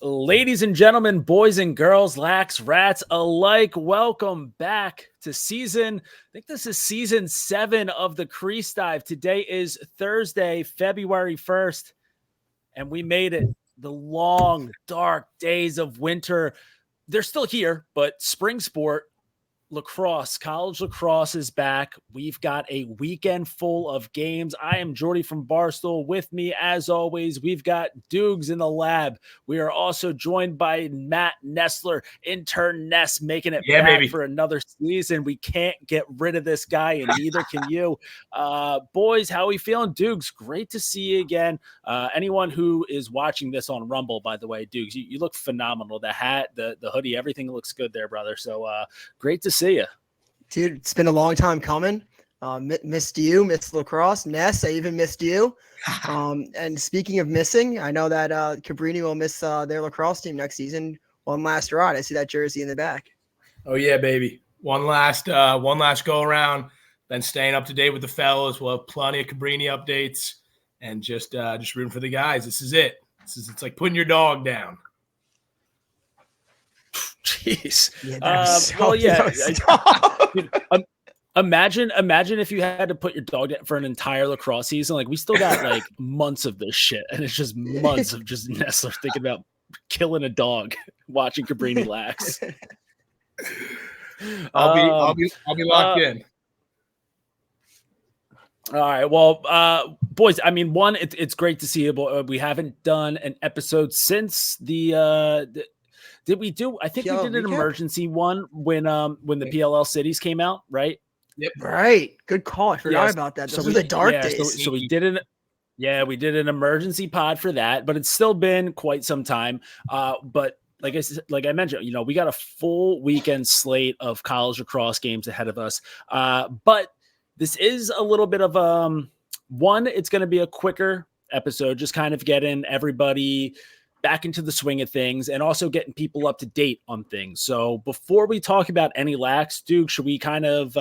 Ladies and gentlemen, boys and girls, lax, rats alike, welcome back to I think this is season 7 of the Crease Dive. Today is Thursday, February 1st, and we made it. The long, dark days of winter, they're still here, but spring sport, lacrosse, college lacrosse is back. We've got a weekend full of games. I am Jordy from Barstool. With me, as always, we've got Dukes in the lab. We are also joined by Matt Nestler, intern Ness, making it back baby. for another season. We can't get rid of this guy, and neither can you. Boys, how are we feeling? Dukes, great to see you again. Anyone who is watching this on Rumble, by the way, Dukes, you look phenomenal. The hat, the hoodie, everything looks good there, brother. So great to see you. Dude, it's been a long time coming. Missed you, missed lacrosse. Ness, I even missed you. And speaking of missing, I know that Cabrini will miss their lacrosse team next season. One last ride. I see that jersey in the back. Oh yeah, baby. One last go around. Then staying up to date with the fellas. We'll have plenty of Cabrini updates and just rooting for the guys. This is it. It's like putting your dog down. Jeez. Imagine if you had to put your dog down for an entire lacrosse season. Like, we still got like months of this shit, and it's just months of just Nestler thinking about killing a dog, watching Cabrini lax. I'll be locked in. All right. Well, boys, I mean, it's great to see you. We haven't done an episode since the did we do? I think we did an emergency one when the PLL cities came out, right? Yep. Right. Good call. I forgot about that. Those were the dark days. So we did an emergency pod for that, but it's still been quite some time. But like I mentioned, we got a full weekend slate of college lacrosse games ahead of us. But this is a little bit of one. It's going to be a quicker episode, just kind of getting everybody back into the swing of things and also getting people up to date on things. So before we talk about any lax, Duke, should we kind of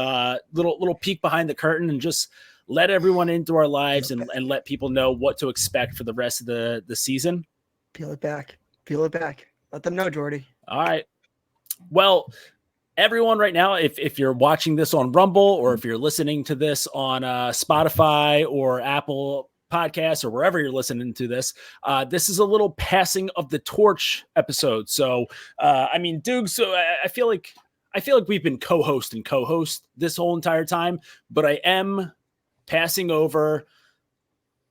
little peek behind the curtain and just let everyone into our lives and let people know what to expect for the rest of the season? Peel it back. Let them know, Jordy. All right. Well, everyone right now, if you're watching this on Rumble or if you're listening to this on Spotify or Apple Podcasts or wherever you're listening to this, this is a little passing of the torch episode. So, I mean, Duke, so I feel like we've been co-host this whole entire time, but I am passing over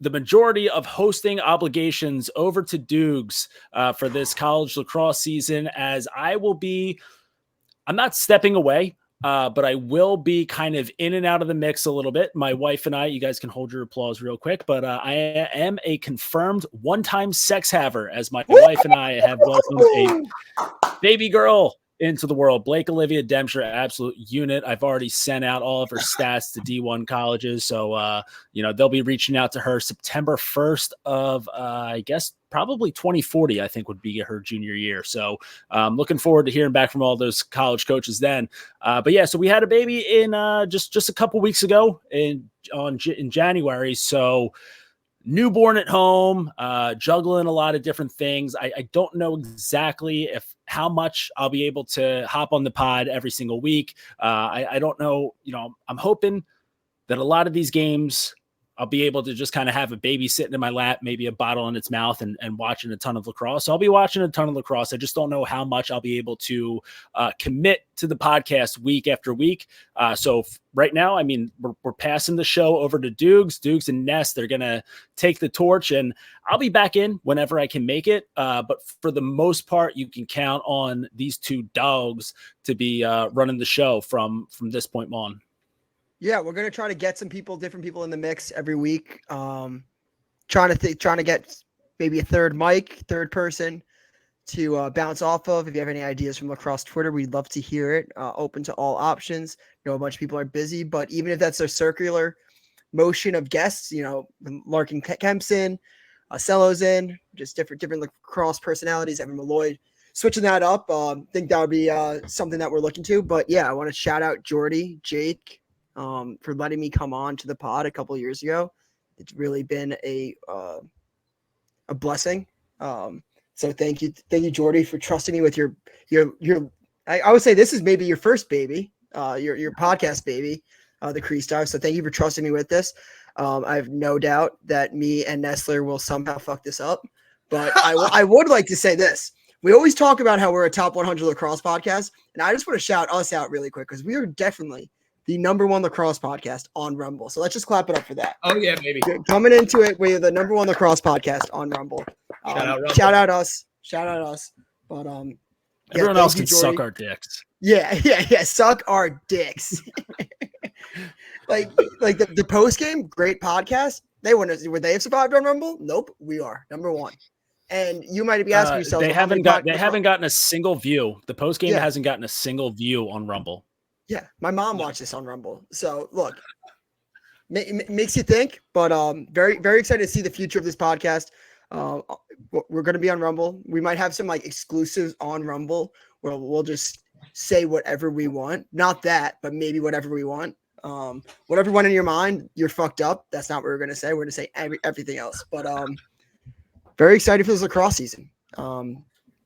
the majority of hosting obligations over to Dukes for this college lacrosse season, as I'm not stepping away, but I will be kind of in and out of the mix a little bit. My wife and I, you guys can hold your applause real quick, but I am a confirmed one-time sex haver, as my wife and I have welcomed a baby girl into the world. Blake Olivia Dempster, absolute unit. I've already sent out all of her stats to D1 colleges. So, they'll be reaching out to her September 1st of, I guess, probably 2040, I think would be her junior year. So looking forward to hearing back from all those college coaches then. But yeah, so we had a baby in just a couple weeks ago in January. So newborn at home, juggling a lot of different things. I don't know exactly how much I'll be able to hop on the pod every single week. I don't know, I'm hoping that a lot of these games I'll be able to just kind of have a baby sitting in my lap, maybe a bottle in its mouth and watching a ton of lacrosse. So I'll be watching a ton of lacrosse. I just don't know how much I'll be able to commit to the podcast week after week. So right now, I mean, we're passing the show over to Dukes and Ness. They're going to take the torch and I'll be back in whenever I can make it. But for the most part, you can count on these two dogs to be running the show from this point on. Yeah, we're gonna try to get different people in the mix every week. Trying to get maybe a third person to bounce off of. If you have any ideas from lacrosse Twitter, we'd love to hear it. Open to all options. I know a bunch of people are busy, but even if that's a circular motion of guests, Larkin Kempson, Cello's in, just different lacrosse personalities. Evan Malloy, switching that up. Think that would be something that we're looking to. But yeah, I want to shout out Jordy, Jake, for letting me come on to the pod a couple of years ago. It's really been a blessing. So thank you, Jordy, for trusting me with your. I would say this is maybe your first baby, your podcast baby, the Crease Dive. So thank you for trusting me with this. I have no doubt that me and Nestler will somehow fuck this up, but I would like to say this. We always talk about how we're a top 100 lacrosse podcast, and I just want to shout us out really quick because we are definitely the #1 lacrosse podcast on Rumble. So let's just clap it up for that. Oh yeah, baby. Coming into it, we're the #1 lacrosse podcast on Rumble. Shout out us. But everyone else can suck our dicks. Yeah. Suck our dicks. like the post game, great podcast. Would they have survived on Rumble? Nope. We are #1. And you might be asking yourself, they haven't gotten a single view. The post game hasn't gotten a single view on Rumble. Yeah, my mom watched this on Rumble. So look, makes you think. But very very excited to see the future of this podcast. We're going to be on Rumble. We might have some like exclusives on Rumble where we'll just say whatever we want. Not that, but maybe whatever we want. Whatever went in your mind, you're fucked up. That's not what we're going to say. We're going to say everything else. But very excited for this lacrosse season.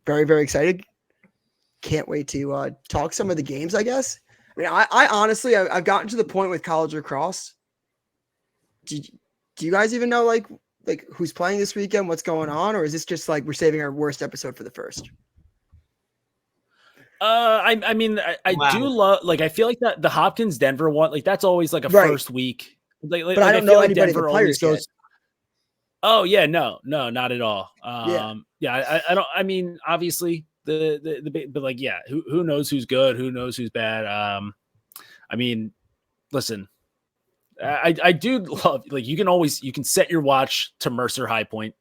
Very, very excited. Can't wait to talk some of the games, I guess. I mean, I honestly, I've gotten to the point with college lacrosse. Do you guys even know like who's playing this weekend, what's going on? Or is this just like we're saving our worst episode for the first? I mean, I do love, like, I feel like that the Hopkins Denver one, like that's always like a first week. But I don't know anybody the players goes. Oh yeah, no, not at all. I don't. I mean, obviously but like, yeah, who knows who's good, who knows who's bad. I mean, listen, I do love, like, you can set your watch to Mercer High Point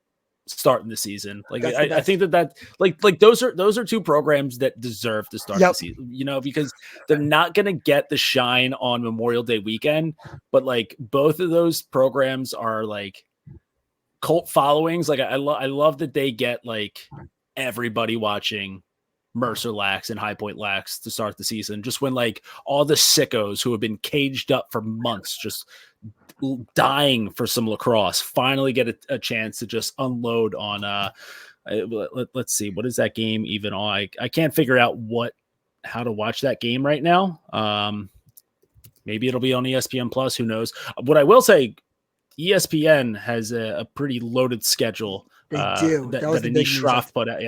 starting the season. Like I think that like those are two programs that deserve to start the season, because they're not going to get the shine on Memorial Day weekend, but like both of those programs are like cult followings. Like I love that they get like everybody watching Mercer Lax and High Point Lax to start the season, just when like all the sickos who have been caged up for months, just dying for some lacrosse, finally get a chance to just unload on let's see, what is that game even on? I can't figure out how to watch that game right now. Maybe it'll be on ESPN Plus, who knows. What I will say, ESPN has a pretty loaded schedle. They do. That Anish Schroff put out.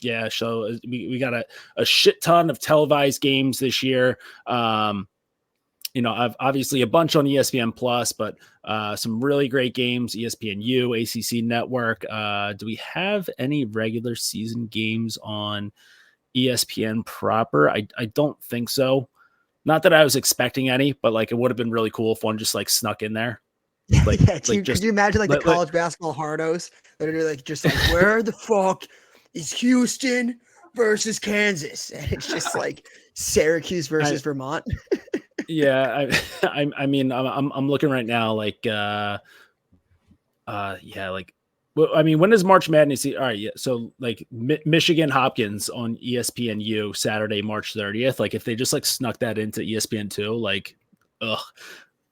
Yeah. So we got a shit ton of televised games this year. I've obviously a bunch on ESPN Plus, but some really great games, ESPNU, ACC Network. Do we have any regular season games on ESPN proper? I don't think so. Not that I was expecting any, but like it would have been really cool if one just like snuck in there. Like, could you imagine like the college basketball hardos that are like just like, where the fuck is Houston versus Kansas? And it's just like Syracuse versus Vermont. Yeah, I mean, I'm looking right now, like, I mean, when does March Madness? All right, yeah, so like Michigan Hopkins on ESPNU Saturday, March 30th. Like, if they just like snuck that into ESPN2, like,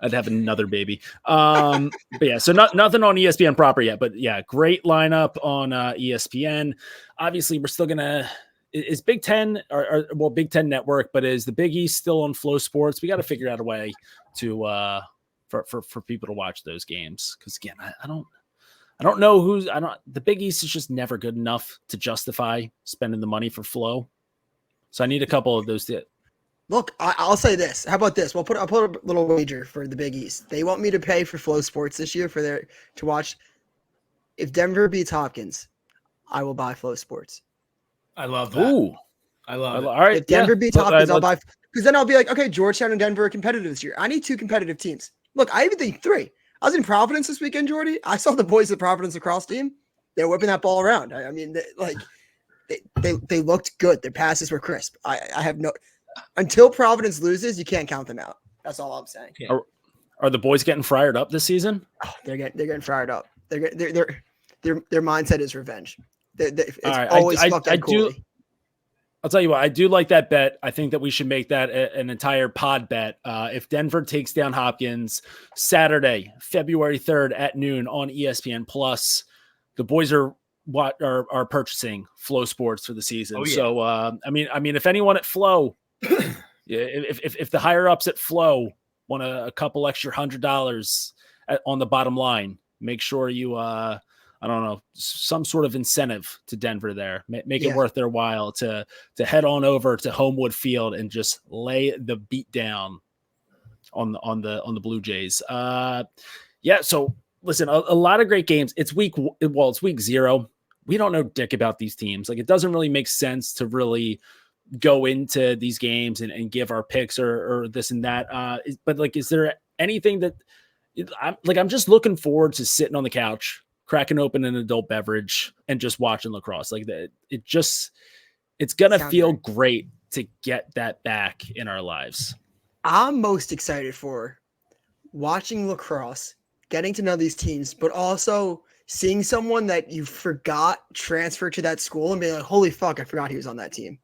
I'd have another baby. But yeah, so nothing on ESPN proper yet, but yeah, great lineup on ESPN. Obviously, we're still gonna. Is Big Ten or Big Ten Network, but is the Big East still on Flow Sports? We got to figure out a way to for people to watch those games, because again, I don't know the Big East is just never good enough to justify spending the money for Flow. So I need a couple of those. Look, I'll say this. How about this? I'll put a little wager for the Big East. They want me to pay for Flow Sports this year to watch. If Denver beats Hopkins, I will buy Flow Sports. I love that. Ooh, I love it. All right, if Denver beats Hopkins, I'll buy, because then I'll be like, okay, Georgetown and Denver are competitive this year. I need 2 competitive teams. Look, I even think 3. I was in Providence this weekend, Jordy. I saw the boys of the Providence lacrosse team. They're whipping that ball around. I mean, they looked good. Their passes were crisp. I have no. Until Providence loses, you can't count them out. That's all I'm saying. Are the boys getting fired up this season? Oh, they're getting fired up. Their mindset is revenge. It's all right, always I'll tell you what, I do like that bet. I think that we should make that an entire pod bet. If Denver takes down Hopkins Saturday, February 3rd at noon on ESPN Plus, the boys are what are purchasing Flow Sports for the season. Oh, yeah. So, I mean, if anyone at Flow, if the higher ups at Flow want a couple extra $100 on the bottom line, make sure you, I don't know, some sort of incentive to Denver there. Make it worth their while to head on over to Homewood Field and just lay the beat down on the Blue Jays. So listen, a lot of great games. It's week 0. We don't know dick about these teams. Like, it doesn't really make sense to really go into these games and give our picks or this and that. But like, is there anything that I'm just looking forward to sitting on the couch, cracking open an adult beverage and just watching lacrosse. Like that, it's going to feel great to get that back in our lives. I'm most excited for watching lacrosse, getting to know these teams, but also seeing someone that you forgot transfer to that school and being like, holy fuck, I forgot he was on that team.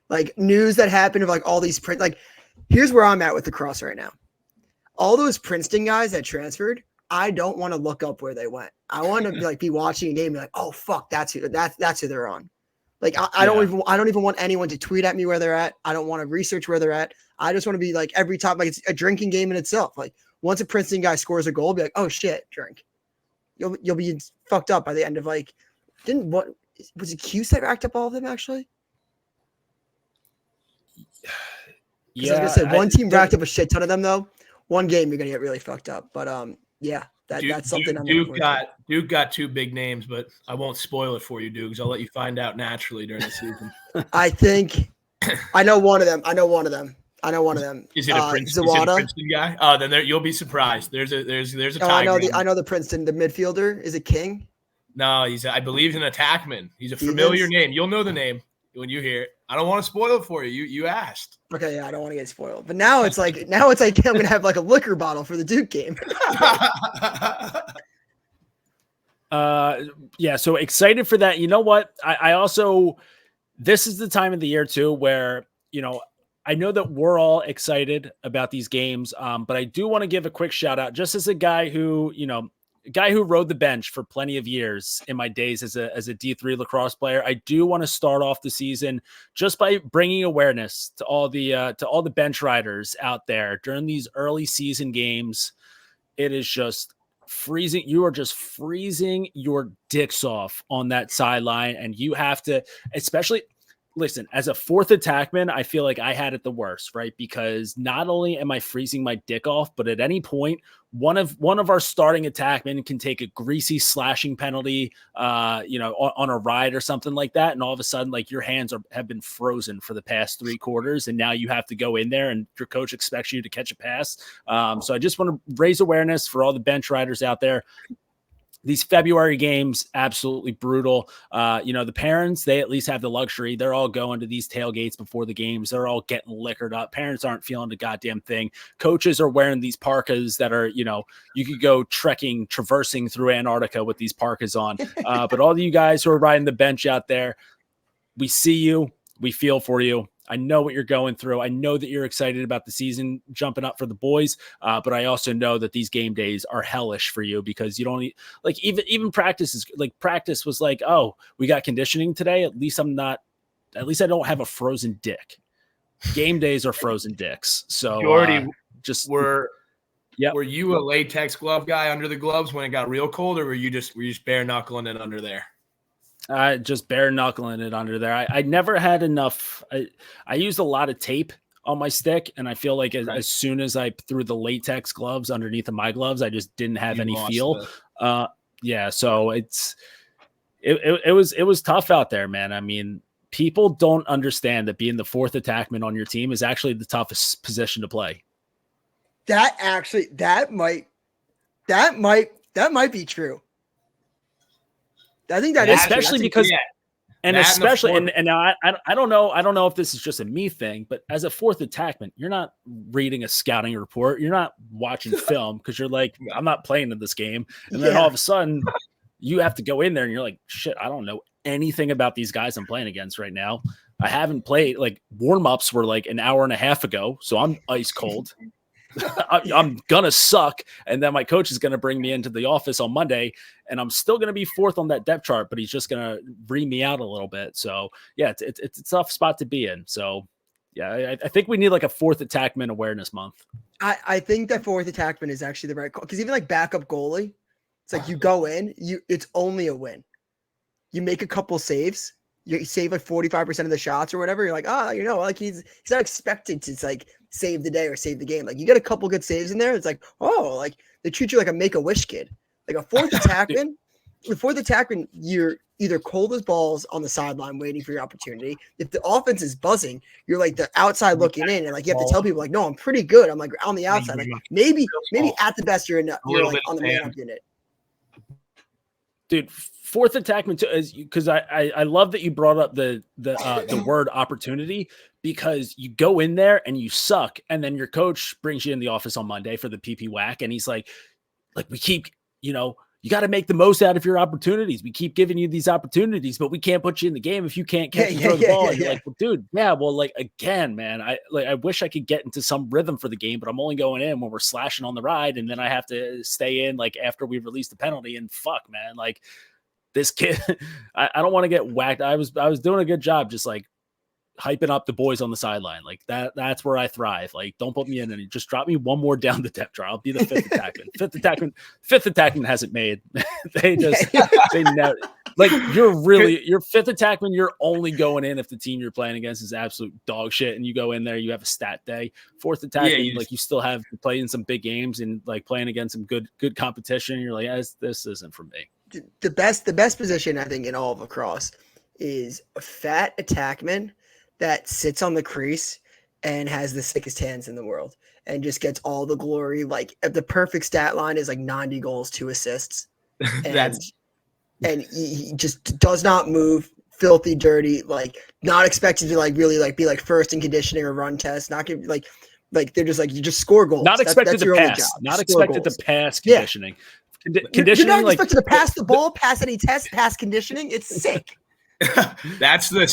Like, news that happened of like all these like, here's where I'm at with lacrosse right now. All those Princeton guys that transferred, I don't want to look up where they went. I want to be watching a game and be like, oh fuck, that's who they're on. Like, I don't even want anyone to tweet at me where they're at. I don't want to research where they're at. I just want to be like, every time, like, it's a drinking game in itself. Like, once a Princeton guy scores a goal, be like, oh shit, drink. You'll be fucked up by the end of like, was it Cuse that racked up all of them actually? Yeah, I was gonna say one team racked up a shit ton of them though. One game you're gonna get really fucked up. But that's something. Duke got 2 big names, but I won't spoil it for you, Duke, because I'll let you find out naturally during the season. I think I know one of them. Is it a Princeton guy? Oh, then you'll be surprised. There's a tie. I know the Princeton, the midfielder. Is it King? No, I believe he's an attackman. He's a familiar name. You'll know the name when you hear it. I don't want to spoil it for you. You asked. Okay, yeah, I don't want to get spoiled. But now it's like I'm gonna have like a liquor bottle for the Duke game. So excited for that. You know what? I also, this is the time of the year too where, I know that we're all excited about these games, but I do want to give a quick shout out just as a guy who rode the bench for plenty of years in my days as a D3 lacrosse player. I do want to start off the season just by bringing awareness to all the bench riders out there during these early season games. It is just freezing. You are just freezing your dicks off on that sideline, and you have to, especially. Listen, as a fourth attackman, I feel like I had it the worst, right? Because not only am I freezing my dick off, but at any point, one of our starting attackmen can take a greasy slashing penalty, on a ride or something like that, and all of a sudden, like, your hands have been frozen for the past 3 quarters, and now you have to go in there, and your coach expects you to catch a pass. So I just want to raise awareness for all the bench riders out there. These February games, absolutely brutal. The parents, they at least have the luxury. They're all going to these tailgates before the games. They're all getting liquored up. Parents aren't feeling the goddamn thing. Coaches are wearing these parkas that are, you could go traversing through Antarctica with these parkas on. But all of you guys who are riding the bench out there, we see you. We feel for you. I know what you're going through. I know that you're excited about the season jumping up for the boys, but I also know that these game days are hellish for you because you don't like even practice was like, oh, we got conditioning today. At least I don't have a frozen dick. Game days are frozen dicks. So were you a latex glove guy under the gloves when it got real cold, or were you just bare knuckling it under there? Just bare knuckling it under there. I never had enough. I used a lot of tape on my stick, and I feel like as soon as I threw the latex gloves underneath of my gloves, I just didn't have any feel. So it was tough out there, man. I mean, people don't understand that being the fourth attackman on your team is actually the toughest position to play. That might be true. I think that is especially because, and especially, and now I don't know if this is just a me thing, but as a fourth attackman, you're not reading a scouting report, you're not watching film because you're like, I'm not playing in this game, and then all of a sudden, you have to go in there and you're like, shit, I don't know anything about these guys I'm playing against right now. I haven't played, like, warm ups were like an hour and a half ago, so I'm ice cold. I'm gonna suck, and then my coach is gonna bring me into the office on Monday, and I'm still gonna be fourth on that depth chart, but he's just gonna ream me out a little bit. So yeah, it's a tough spot to be in. So yeah, I think we need like a fourth attackman awareness month. I think that fourth attackman is actually the right call, because even like backup goalie, it's like you go in, it's only a win. You make a couple saves, you save like 45% of the shots or whatever. You're like, like he's not expected to like save the day or save the game. Like you get a couple good saves in there, it's like, like they treat you like a Make-A-Wish kid. Like a fourth attackman, you're either cold as balls on the sideline waiting for your opportunity. If the offense is buzzing, you're like the outside looking in, and like you have to tell people like, no, I'm pretty good. I'm like on the outside. Like maybe at the best you're like on the man-up unit. Dude, fourth attackman too, is because I love that you brought up the word opportunity, because you go in there and you suck, and then your coach brings you in the office on Monday for the PP whack, and he's like we keep, you got to make the most out of your opportunities. We keep giving you these opportunities, but we can't put you in the game if you can't catch and throw the ball. You're like, well, dude, like again, man, I wish I could get into some rhythm for the game, but I'm only going in when we're slashing on the ride, and then I have to stay in like after we release the penalty. And fuck, man, like this kid, I don't want to get whacked. I was doing a good job, just like hyping up the boys on the sideline. Like that's where I thrive. Like, don't put me in and just drop me one more down the depth chart. I'll be the fifth attackman. Fifth attackman hasn't made. They never, like, your fifth attackman, you're only going in if the team you're playing against is absolute dog shit, and you go in there, you have a stat day. Fourth attackman, you still have to play in some big games and like playing against some good competition. You're like, this isn't for me. The best position I think in all of lacrosse is a fat attackman that sits on the crease and has the sickest hands in the world and just gets all the glory. Like the perfect stat line is like 90 goals, 2 assists. And he just does not move, filthy, dirty, like not expected to like really like be like first in conditioning or run test. Not gonna like they're just like, you just score goals. Not expected to pass. Not expected to pass conditioning. Conditioning, you're not expected to pass the ball, pass any test, pass conditioning. It's sick. That's the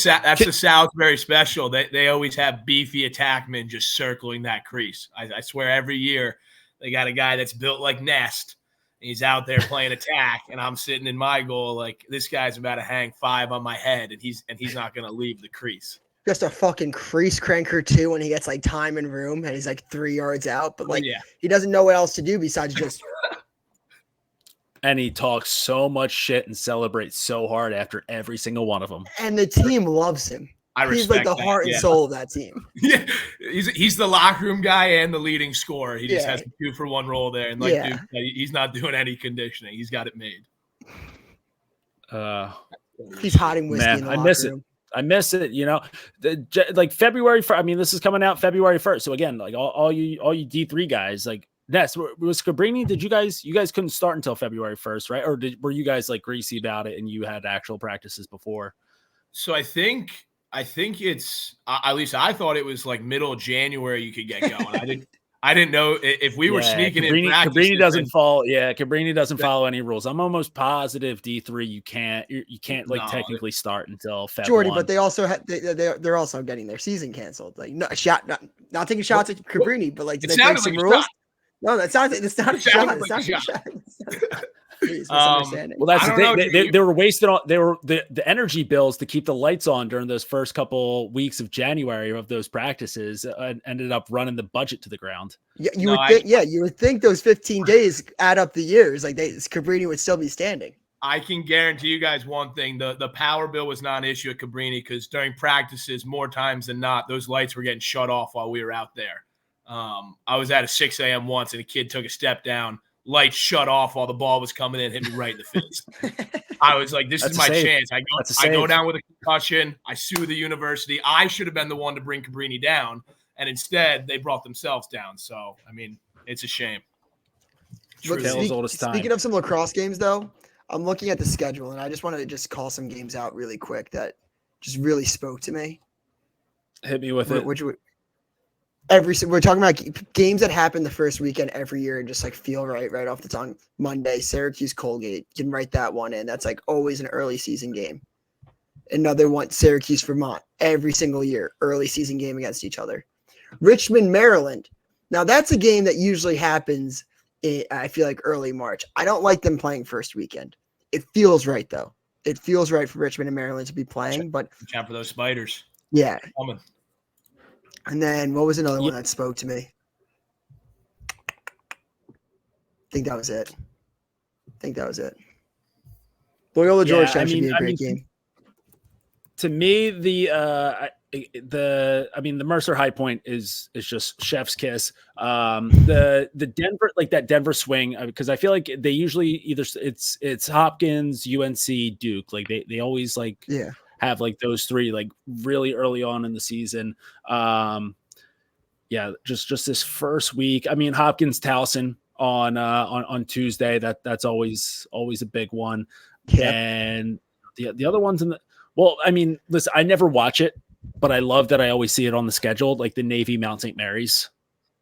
South very special. They always have beefy attackmen just circling that crease. I swear every year they got a guy that's built like Nest. And he's out there playing attack, and I'm sitting in my goal like, this guy's about to hang 5 on my head, and he's not going to leave the crease. Just a fucking crease cranker too when he gets like time and room and he's like 3 yards out, but like he doesn't know what else to do besides just. And he talks so much shit and celebrates so hard after every single one of them. And the team loves him. He's like the heart and soul of that team. Yeah, he's the locker room guy and the leading scorer. He just has a 2-for-1 role there. And dude, he's not doing any conditioning. He's got it made. He's hiding whiskey in the locker room. I miss it. Like February 1st. I mean, this is coming out February 1st. So again, like all you D3 guys, like, Ness, was Cabrini? Did you guys couldn't start until February 1st, right? Or were you guys like greasy about it and you had actual practices before? So I think it's at least I thought it was like middle of January you could get going. I didn't know if we were sneaking in practice. Cabrini doesn't follow. Yeah, Cabrini doesn't follow any rules. I'm almost positive D3 you can't like technically start until February. Jordy, but they also they're also getting their season canceled. Like not taking shots at Cabrini, but like they break some rules. No, it's not a shot. It's not a shot. Please, misunderstanding. Well, that's the thing. They were wasting all the energy bills to keep the lights on during those first couple weeks of January of those practices, ended up running the budget to the ground. Yeah, you would think those 15 days add up the years. Like Cabrini would still be standing. I can guarantee you guys one thing: the power bill was not an issue at Cabrini because during practices, more times than not, those lights were getting shut off while we were out there. I was at a 6 a.m. once, and a kid took a step down. Lights shut off while the ball was coming in, hit me right in the face. I was like, this is my chance. I go down with a concussion. I sue the university. I should have been the one to bring Cabrini down, and instead they brought themselves down. So, I mean, it's a shame. Speaking of some lacrosse games, though, I'm looking at the schedule, and I just want to just call some games out really quick that just really spoke to me. Hit me with it. We're talking about games that happen the first weekend every year and just like feel right off the tongue. Monday, Syracuse, Colgate. You can write that one in. That's like always an early season game. Another one, Syracuse, Vermont. Every single year, early season game against each other. Richmond, Maryland. Now that's a game that usually happens. I feel like early March. I don't like them playing first weekend. It feels right though. It feels right for Richmond and Maryland to be playing, but watch out for those spiders. Yeah. Coming. And then what was another one that spoke to me? I think that was it. Loyola Georgetown should be a great game. To me, the Mercer High Point is just chef's kiss. The Denver, like that Denver swing, because I feel like they usually either it's Hopkins, UNC, Duke. Like they always have like those three like really early on in the season. Just this first week. I mean, Hopkins Towson on Tuesday. That's always a big one. Yeah. And the other ones listen, I never watch it, but I love that I always see it on the schedule, like the Navy Mount St. Mary's.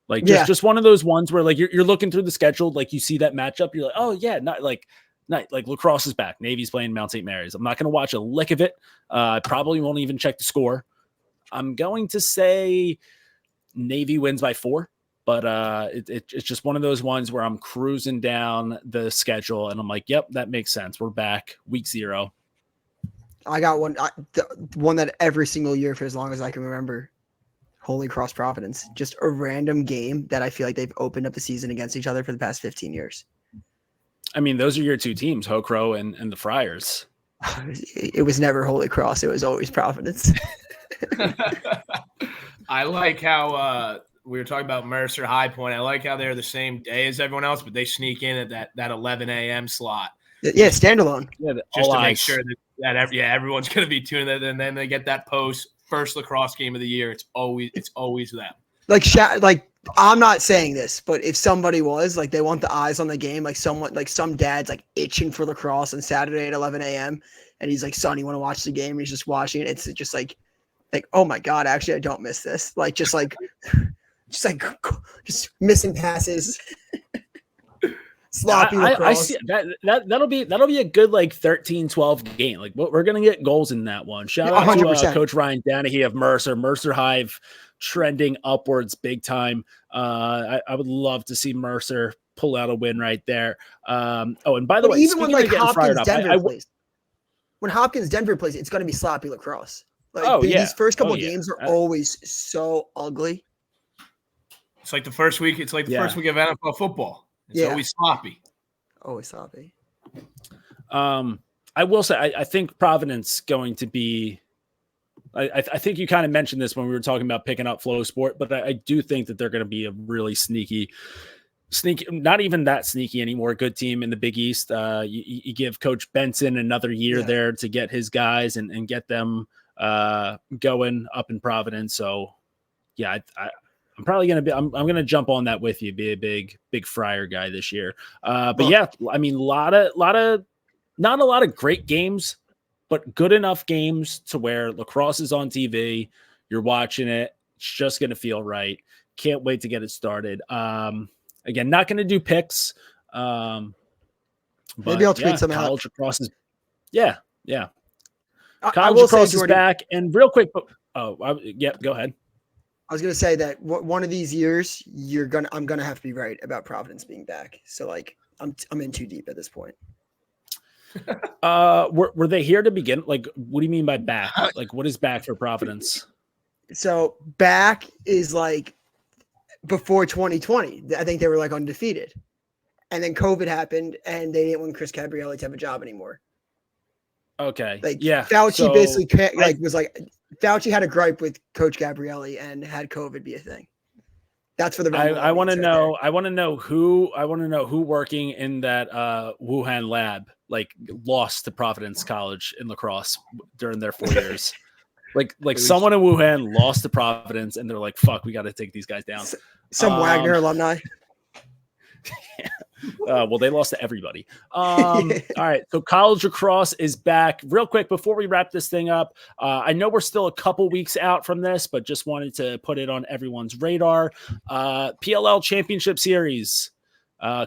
Like just one of those ones where like you're looking through the schedule, like you see that matchup, you're like, oh yeah, not like lacrosse is back. Navy's playing Mount St. Mary's. I'm not going to watch a lick of it. I probably won't even check the score. I'm going to say Navy wins by 4. But it's just one of those ones where I'm cruising down the schedule and I'm like, yep, that makes sense. We're back week 0. I got one, the one that every single year for as long as I can remember, Holy Cross Providence, just a random game that I feel like they've opened up the season against each other for the past 15 years. I mean, those are your two teams, Hokro and the Friars. It was never Holy Cross. It was always Providence. I like how we were talking about Mercer High Point. I like how they're the same day as everyone else, but they sneak in at that 11 a.m. slot. Yeah, standalone. Yeah, just to make sure that everyone's going to be tuning in, and then they get that first lacrosse game of the year. It's always them. Like I'm not saying this, but if somebody was like, they want the eyes on the game, like someone, like some dad's like itching for lacrosse on Saturday at 11 a.m. and he's like, son, you want to watch the game? And he's just watching it. It's just like, oh my God, actually, I don't miss this. Like, just missing passes. Sloppy lacrosse. I see that'll be a good like 13-12 game. Like we're gonna get goals in that one. Shout out 100%. To Coach Ryan Danahy of Mercer Hive trending upwards big time. I would love to see Mercer pull out a win right there. And by the way, even when like Hopkins Denver plays, when Hopkins Denver plays, it's gonna be sloppy lacrosse. Like these first couple of games are always so ugly. It's like the first week. It's like the first week of NFL football. It's always sloppy. Always sloppy. I will say, I think Providence going to be. I think you kind of mentioned this when we were talking about picking up Flow Sport, but I do think that they're going to be a really sneaky, not even that sneaky anymore. Good team in the Big East. You give Coach Benson another year there to get his guys and get them going up in Providence. So, yeah, I'm probably going to be, I'm going to jump on that with you, be a big Friar guy this year. But yeah, I mean, not a lot of great games, but good enough games to where lacrosse is on TV. You're watching it. It's just going to feel right. Can't wait to get it started. Again, not going to do picks. But maybe I'll tweet some out. College Lacrosse is, yeah. College Lacrosse is back. And real quick, go ahead. I was gonna say that one of these years I'm gonna have to be right about Providence being back. So like I'm in too deep at this point. Were they here to begin? Like, what do you mean by back? Like, what is back for Providence? So back is like before 2020. I think they were like undefeated, and then COVID happened, and they didn't want Chris Gabrielli to have a job anymore. Okay. Fauci basically Fauci had a gripe with Coach Gabrielli and had COVID be a thing. That's for the. I want to know. I want to know who working in that Wuhan lab like lost to Providence College in lacrosse during their 4 years. like someone in Wuhan lost to Providence, and they're like, "Fuck, we got to take these guys down." Some Wagner alumni. Well, they lost to everybody. All right. So College Lacrosse is back. Real quick, before we wrap this thing up, I know we're still a couple weeks out from this, but just wanted to put it on everyone's radar. PLL Championship Series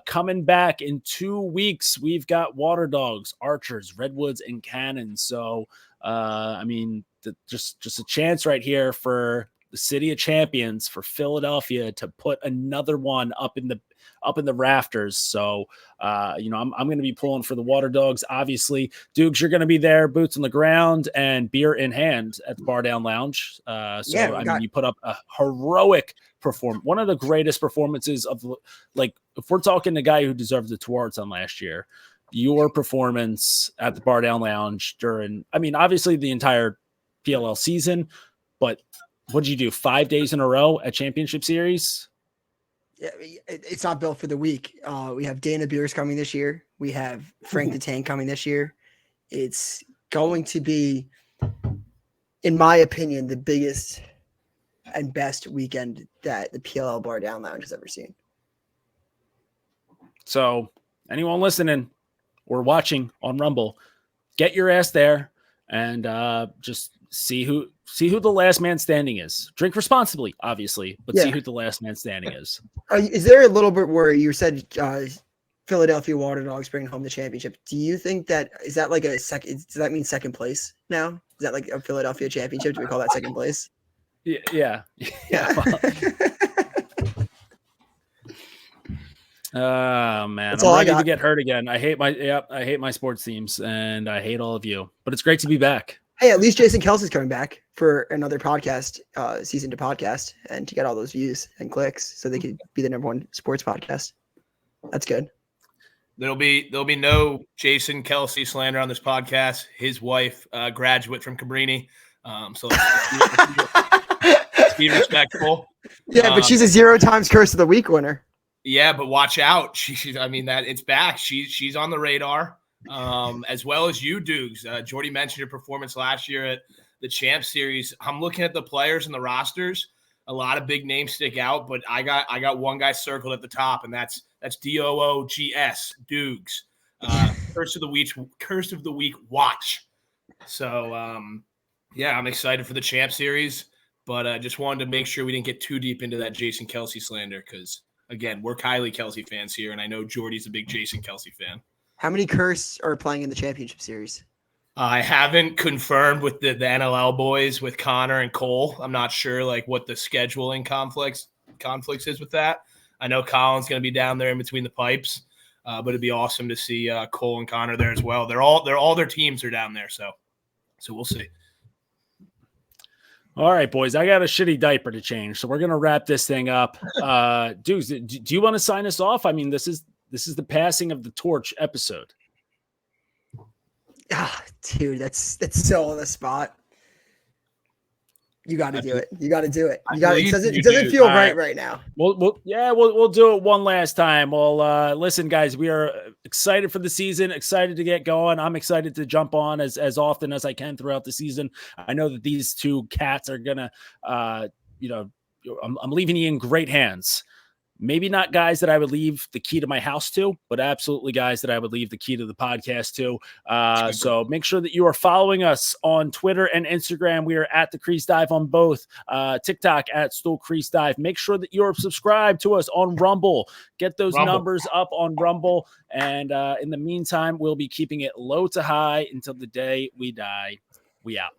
coming back in 2 weeks. We've got Water Dogs, Archers, Redwoods, and Cannons. So, I mean, just a chance right here for the city of champions for Philadelphia to put another one up in the rafters. So, I'm going to be pulling for the Water Dogs. Obviously, Dukes, you're going to be there, boots on the ground and beer in hand at the Bar Down Lounge. You put up a heroic performance, one of the greatest performances of, like, if we're talking the guy who deserved the Tewaaraton last year, your performance at the Bar Down Lounge during, obviously the entire PLL season, but what did you do? 5 days in a row at Championship Series? Yeah, it's not built for the week. We have Dana Beers coming this year. We have Frank the Tank coming this year. It's going to be, in my opinion, the biggest and best weekend that the PLL Bar Down Lounge has ever seen. So anyone listening or watching on Rumble, get your ass there and just see who the last man standing is. Drink responsibly, obviously, but see who the last man standing is. Is there a little bit where you said Philadelphia Water Dogs bringing home the championship? Do you think is that like a second? Does that mean second place now? Is that like a Philadelphia championship? Do we call that second place? Yeah. Oh man, I'm ready to get hurt again. I hate my sports teams and I hate all of you, but it's great to be back. Hey, at least Jason Kelsey's coming back for another podcast, season to podcast, and to get all those views and clicks so they could be the #1 sports podcast. That's good. There'll be no Jason Kelsey slander on this podcast. His wife, graduate from Cabrini. So let's be respectful. Yeah, but she's a 0 times curse of the week winner. Yeah, but watch out. It's back. She's on the radar, as well as you, Dukes. Jordy mentioned your performance last year at the Champ Series. I'm looking at the players and the rosters. A lot of big names stick out, but I got one guy circled at the top, and that's DOOGS, Dukes. Curse of the week. Watch. So I'm excited for the Champ Series, but I just wanted to make sure we didn't get too deep into that Jason Kelsey slander because. Again, we're Kylie Kelsey fans here, and I know Jordy's a big Jason Kelsey fan. How many Curse are playing in the championship series? I haven't confirmed with the NLL boys with Connor and Cole. I'm not sure what the scheduling conflicts is with that. I know Colin's going to be down there in between the pipes, but it'd be awesome to see Cole and Connor there as well. All their teams are down there, so we'll see. All right, boys, I got a shitty diaper to change, so we're going to wrap this thing up. Dudes, do you want to sign us off? This is the passing of the torch episode. Dude, that's so on the spot. You got to do it. You got to do it. It doesn't feel right now. We'll do it one last time. Well, listen, guys, we are excited for the season, excited to get going. I'm excited to jump on as often as I can throughout the season. I know that these two cats are gonna, I'm leaving you in great hands. Maybe not guys that I would leave the key to my house to, but absolutely guys that I would leave the key to the podcast to. So make sure that you are following us on Twitter and Instagram. We are at the Crease Dive on both. TikTok at Stool Crease Dive. Make sure that you're subscribed to us on Rumble. Get those numbers up on Rumble. And in the meantime, we'll be keeping it low to high until the day we die. We out.